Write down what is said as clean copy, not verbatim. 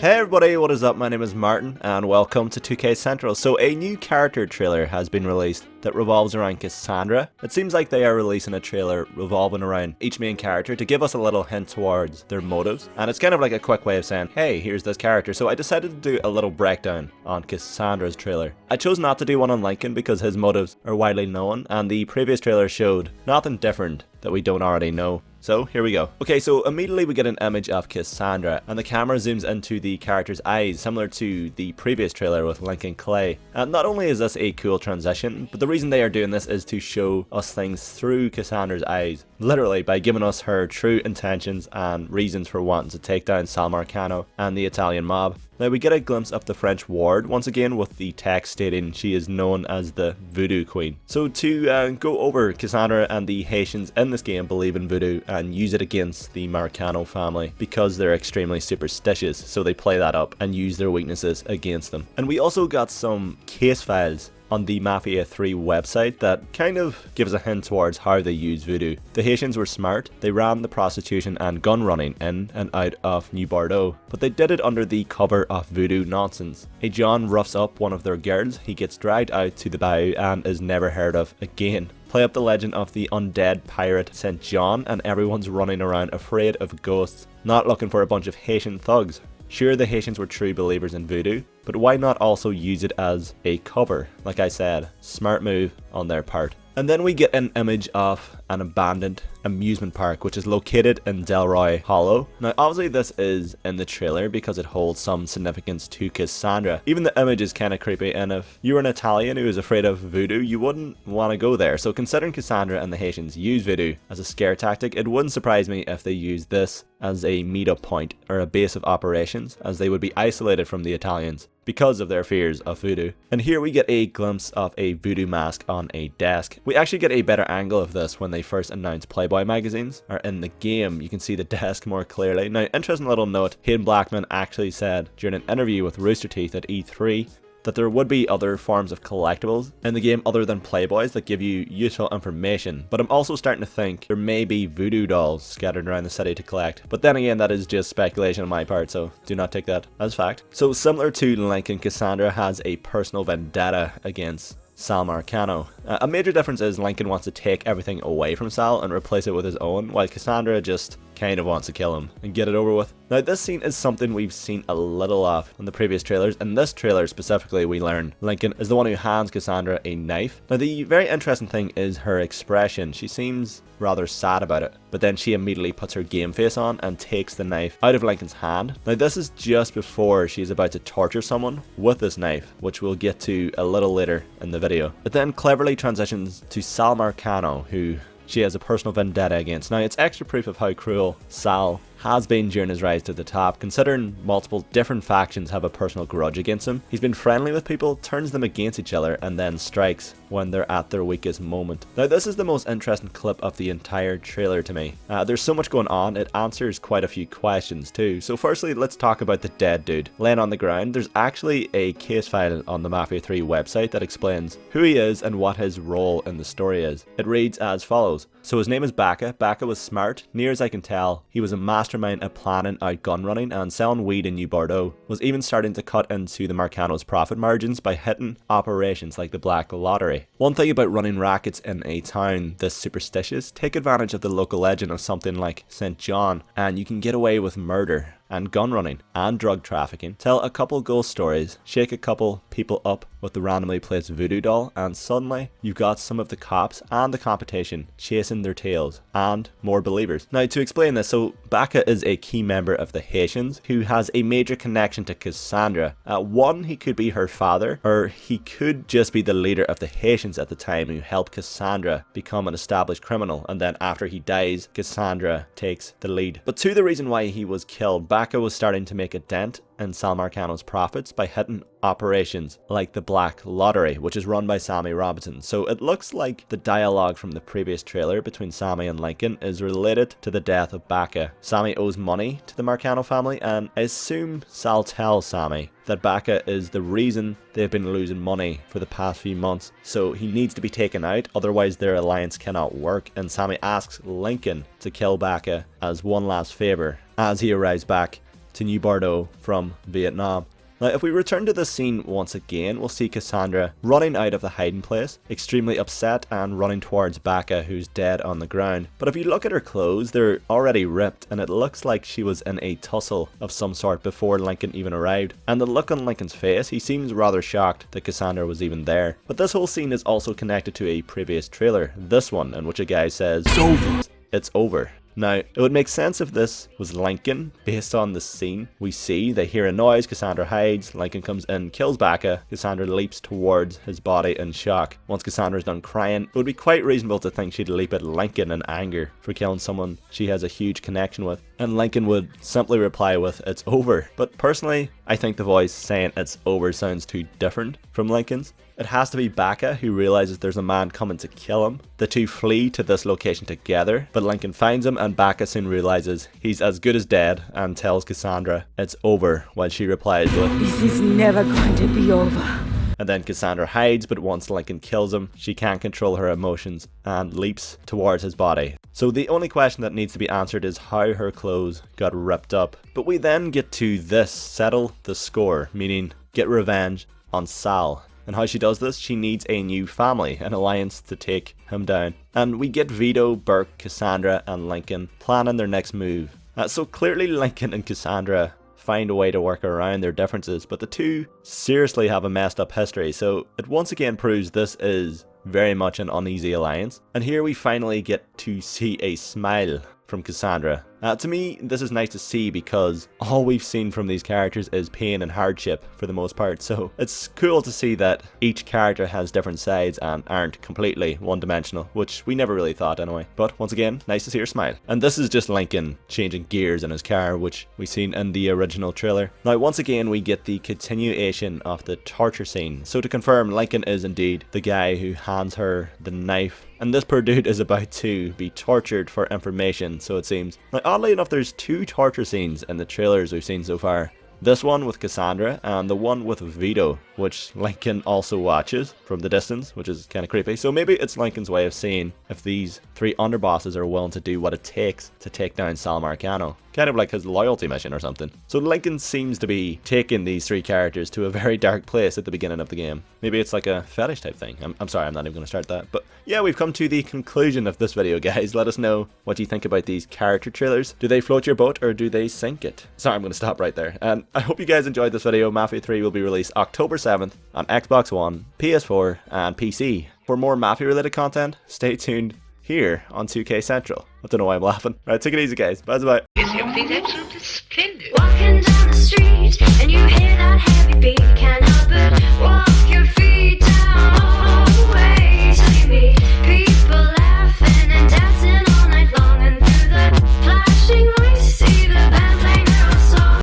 Hey everybody, what is up? My name is Martin and welcome to 2K Central. So a new character trailer has been released that revolves around Cassandra. It seems like they are releasing a trailer revolving around each main character to give us a little hint towards their motives. And it's kind of like a quick way of saying, hey, here's this character. So I decided to do a little breakdown on Cassandra's trailer. I chose not to do one on Lincoln because his motives are widely known and the previous trailer showed nothing different that we don't already know. So here we go. Okay, so immediately we get an image of Cassandra and the camera zooms into the character's eyes, similar to the previous trailer with Lincoln Clay. And not only is this a cool transition, but the reason they are doing this is to show us things through Cassandra's eyes, literally by giving us her true intentions and reasons for wanting to take down Sal Marcano and the Italian mob. Now we get a glimpse of the French ward, once again with the text stating she is known as the Voodoo Queen. So to go over, Cassandra and the Haitians in this game believe in voodoo and use it against the Marcano family because they're extremely superstitious, so they play that up and use their weaknesses against them. And we also got some case files on the Mafia 3 website that kind of gives a hint towards how they use voodoo. The Haitians were smart, they ran the prostitution and gun running in and out of New Bordeaux, but they did it under the cover of voodoo nonsense. A John roughs up one of their girls, he gets dragged out to the bayou and is never heard of again. Play up the legend of the undead pirate St. John and everyone's running around afraid of ghosts, not looking for a bunch of Haitian thugs. Sure, the Haitians were true believers in voodoo, but why not also use it as a cover? Like I said, smart move on their part. And then we get an image of an abandoned amusement park which is located in Delroy Hollow. Now obviously this is in the trailer because it holds some significance to Cassandra. Even the image is kind of creepy, and if you were an Italian who is afraid of voodoo, you wouldn't want to go there. So considering Cassandra and the Haitians use voodoo as a scare tactic, it wouldn't surprise me if they use this as a meetup point or a base of operations, as they would be isolated from the Italians because of their fears of voodoo. And here we get a glimpse of a voodoo mask on a desk. We actually get a better angle of this when they first announced Playboy magazines, or in the game you can see the desk more clearly. Now, interesting little note, Hayden Blackman actually said during an interview with Rooster Teeth at E3 that there would be other forms of collectibles in the game other than Playboys that give you useful information, but I'm also starting to think there may be voodoo dolls scattered around the city to collect. But then again, that is just speculation on my part, so do not take that as fact. So similar to Lincoln, Cassandra has a personal vendetta against Sal Marcano. A major difference is Lincoln wants to take everything away from Sal and replace it with his own, while Cassandra just kind of wants to kill him and get it over with. Now this scene is something we've seen a little of in the previous trailers. In this trailer specifically, we learn Lincoln is the one who hands Cassandra a knife. Now the very interesting thing is her expression. She seems rather sad about it, but then she immediately puts her game face on and takes the knife out of Lincoln's hand. Now this is just before she's about to torture someone with this knife, which we'll get to a little later in the video. It then cleverly transitions to Sal Marcano, who she has a personal vendetta against. Now it's extra proof of how cruel Sal has been during his rise to the top, considering multiple different factions have a personal grudge against him. He's been friendly with people, turns them against each other, and then strikes when they're at their weakest moment. Now this is the most interesting clip of the entire trailer to me. There's so much going on, it answers quite a few questions too. So firstly, let's talk about the dead dude laying on the ground. There's actually a case file on the Mafia 3 website that explains who he is and what his role in the story is. It reads as follows. So his name is Baka. Baka was smart. Near as I can tell, he was a mastermind at planning out gun running and selling weed in New Bordeaux. Was even starting to cut into the Marcano's profit margins by hitting operations like the Black Lottery. One thing about running rackets in a town this superstitious, take advantage of the local legend of something like St. John and you can get away with murder and gun running and drug trafficking. Tell a couple ghost stories, shake a couple people up with the randomly placed voodoo doll, and suddenly you've got some of the cops and the competition chasing their tails and more believers. Now to explain this, so Baka is a key member of the Haitians who has a major connection to Cassandra. One, he could be her father, or he could just be the leader of the Haitians at the time who helped Cassandra become an established criminal, and then after he dies, Cassandra takes the lead. But to the reason why he was killed, Baka was starting to make a dent in Sal Marcano's profits by hitting operations like the Black Lottery, which is run by Sammy Robinson. So it looks like the dialogue from the previous trailer between Sammy and Lincoln is related to the death of Baka. Sammy owes money to the Marcano family, and I assume Sal tells Sammy that Baka is the reason they've been losing money for the past few months, so he needs to be taken out, otherwise their alliance cannot work, and Sammy asks Lincoln to kill Baka as one last favour as he arrives back to New Bordeaux from Vietnam. Now, if we return to this scene once again, we'll see Cassandra running out of the hiding place, extremely upset and running towards Becca, who's dead on the ground. But if you look at her clothes, they're already ripped, and it looks like she was in a tussle of some sort before Lincoln even arrived. And the look on Lincoln's face, he seems rather shocked that Cassandra was even there. But this whole scene is also connected to a previous trailer, this one, in which a guy says, "It's over. It's over." Now, it would make sense if this was Lincoln, based on the scene we see. They hear a noise, Cassandra hides, Lincoln comes in, kills Becca, Cassandra leaps towards his body in shock. Once Cassandra's done crying, it would be quite reasonable to think she'd leap at Lincoln in anger for killing someone she has a huge connection with. And Lincoln would simply reply with, "It's over." But personally, I think the voice saying "it's over" sounds too different from Lincoln's. It has to be Becca who realizes there's a man coming to kill him. The two flee to this location together, but Lincoln finds him and Becca soon realizes he's as good as dead and tells Cassandra it's over, while she replies with, "This is never going to be over." And then Cassandra hides, but once Lincoln kills him, she can't control her emotions and leaps towards his body. So the only question that needs to be answered is how her clothes got ripped up. But we then get to this: settle the score, meaning get revenge on Sal. And how she does this, she needs a new family, an alliance to take him down. And we get Vito, Burke, Cassandra and Lincoln planning their next move. So clearly Lincoln and Cassandra find a way to work around their differences, but the two seriously have a messed up history, so it once again proves this is very much an uneasy alliance. And here we finally get to see a smile from Cassandra. To me, this is nice to see because all we've seen from these characters is pain and hardship for the most part, so it's cool to see that each character has different sides and aren't completely one-dimensional, which we never really thought anyway. But once again, nice to see her smile. And this is just Lincoln changing gears in his car, which we seen in the original trailer. Now once again we get the continuation of the torture scene. So to confirm, Lincoln is indeed the guy who hands her the knife, and this poor dude is about to be tortured for information, so it seems. Now oddly enough, there's two torture scenes in the trailers we've seen so far. This one with Cassandra and the one with Vito, which Lincoln also watches from the distance, which is kind of creepy. So maybe it's Lincoln's way of seeing if these three underbosses are willing to do what it takes to take down Sal Marcano. Kind of like his loyalty mission or something. So Lincoln seems to be taking these three characters to a very dark place at the beginning of the game. Maybe it's like a fetish type thing. I'm sorry, I'm not even going to start that. But yeah, we've come to the conclusion of this video, guys. Let us know what you think about these character trailers. Do they float your boat or do they sink it? Sorry, I'm going to stop right there. And I hope you guys enjoyed this video. Mafia 3 will be released October 7th on Xbox One, PS4 and PC. For more Mafia related content, stay tuned here on 2K Central. I don't know why I'm laughing. Right, take it easy guys. Bye bye. Everything's absolutely splendid. Walking down the street.